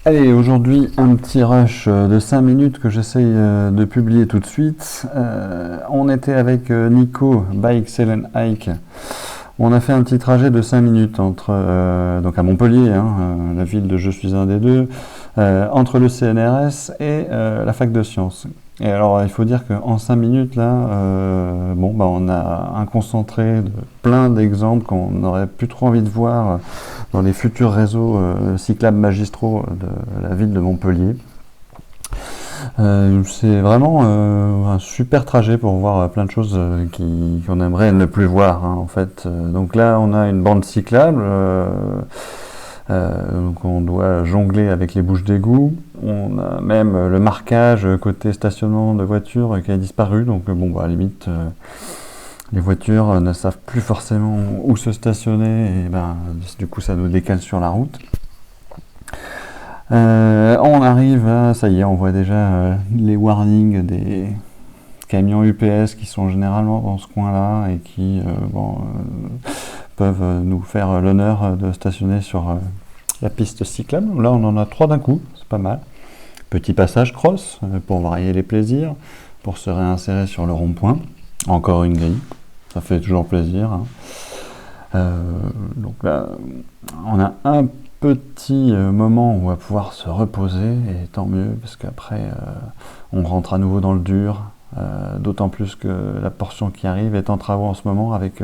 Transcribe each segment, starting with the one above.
Allez, aujourd'hui, un petit rush de 5 minutes que j'essaye de publier tout de suite. On était avec Nico, Bike Sell and Hike. On a fait un petit trajet de 5 minutes entre, donc à Montpellier, la ville de Je suis un des deux, entre le CNRS et la fac de sciences. Et alors, il faut dire qu'en 5 minutes, là, on a un concentré de plein d'exemples qu'on aurait plus trop envie de voir dans les futurs réseaux cyclables magistraux de la ville de Montpellier. C'est vraiment un super trajet pour voir plein de choses qu'on aimerait ne plus voir, en fait. Donc là, on a une bande cyclable. Donc on doit jongler avec les bouches d'égout. On a même le marquage côté stationnement de voitures qui a disparu. Donc à la limite, les voitures ne savent plus forcément où se stationner. Et du coup, ça nous décale sur la route. On arrive à, ça y est, on voit déjà les warnings des camions UPS qui sont généralement dans ce coin-là et qui peuvent nous faire l'honneur de stationner sur la piste cyclable. Là, on en a 3 d'un coup, c'est pas mal. Petit passage cross pour varier les plaisirs, pour se réinsérer sur le rond-point. Encore une grille, ça fait toujours plaisir. Donc là, on a un petit moment où on va pouvoir se reposer, et tant mieux, parce qu'après, on rentre à nouveau dans le dur. D'autant plus que la portion qui arrive est en travaux en ce moment, avec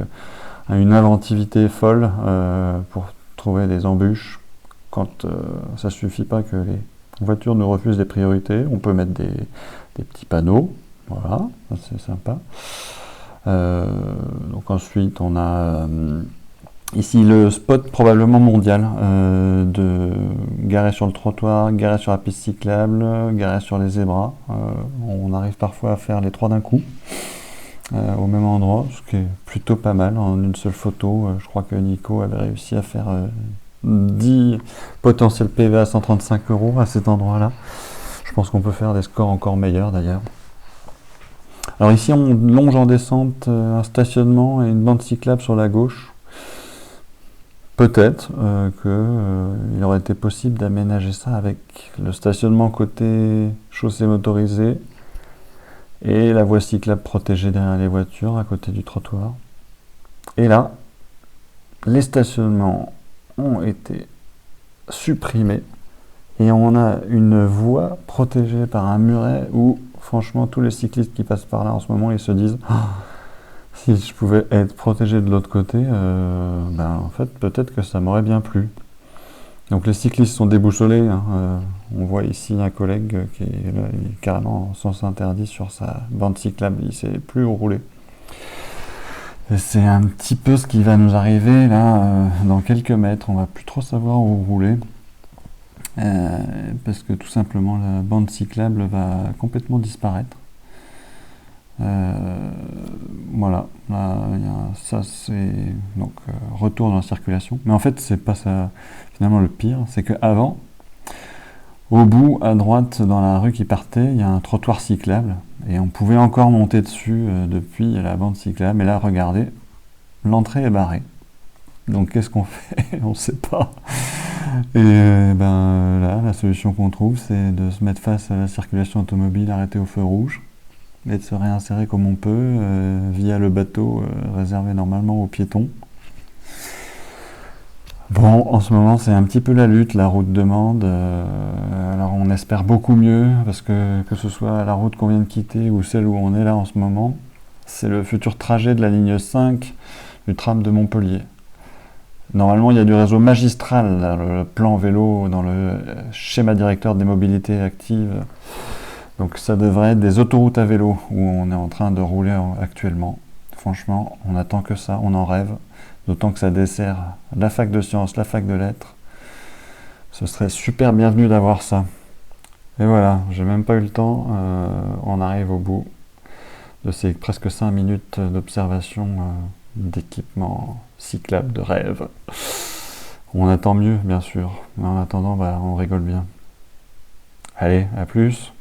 une inventivité folle pour trouver des embûches. Quand ça suffit pas que les voitures nous refusent des priorités, on peut mettre des petits panneaux, voilà, c'est sympa. Donc ensuite on a ici le spot probablement mondial de garer sur le trottoir, garer sur la piste cyclable, garer sur les zébras. On arrive parfois à faire les 3 d'un coup au même endroit, ce qui est plutôt pas mal en une seule photo. Je crois que Nico avait réussi à faire 10 potentiels PV à 135 € à cet endroit-là. Je pense qu'on peut faire des scores encore meilleurs d'ailleurs. Alors ici on longe en descente un stationnement et une bande cyclable sur la gauche. Peut-être qu'il aurait été possible d'aménager ça avec le stationnement côté chaussée motorisée et la voie cyclable protégée derrière les voitures à côté du trottoir. Et là, les stationnements ont été supprimés et on a une voie protégée par un muret où franchement tous les cyclistes qui passent par là en ce moment ils se disent si je pouvais être protégé de l'autre côté, en fait peut-être que ça m'aurait bien plu. Donc les cyclistes sont déboussolés, on voit ici un collègue qui est là, il est carrément en sens interdit sur sa bande cyclable, il ne sait plus où rouler. Et c'est un petit peu ce qui va nous arriver là dans quelques mètres, on va plus trop savoir où rouler. Parce que tout simplement la bande cyclable va complètement disparaître. Voilà, là, ça c'est donc retour dans la circulation. Mais en fait, c'est pas ça. Finalement, le pire, c'est qu'avant, au bout à droite dans la rue qui partait, il y a un trottoir cyclable et on pouvait encore monter dessus depuis la bande cyclable. Mais là, regardez, l'entrée est barrée. Donc, qu'est-ce qu'on fait? On ne sait pas. Et là, la solution qu'on trouve, c'est de se mettre face à la circulation automobile arrêtée au feu rouge et de se réinsérer comme on peut via le bateau réservé normalement aux piétons. Bon, en ce moment, c'est un petit peu la lutte, la route demande. Alors, on espère beaucoup mieux parce que ce soit la route qu'on vient de quitter ou celle où on est là en ce moment, c'est le futur trajet de la ligne 5 du tram de Montpellier. Normalement, il y a du réseau magistral, là, le plan vélo dans le schéma directeur des mobilités actives. Donc ça devrait être des autoroutes à vélo où on est en train de rouler actuellement. Franchement, on attend que ça, on en rêve. D'autant que ça dessert la fac de sciences, la fac de lettres. Ce serait super bienvenu d'avoir ça. Et voilà, j'ai même pas eu le temps. On arrive au bout de ces presque 5 minutes d'observation d'équipement cyclable de rêve. On attend mieux, bien sûr. Mais en attendant, on rigole bien. Allez, à plus.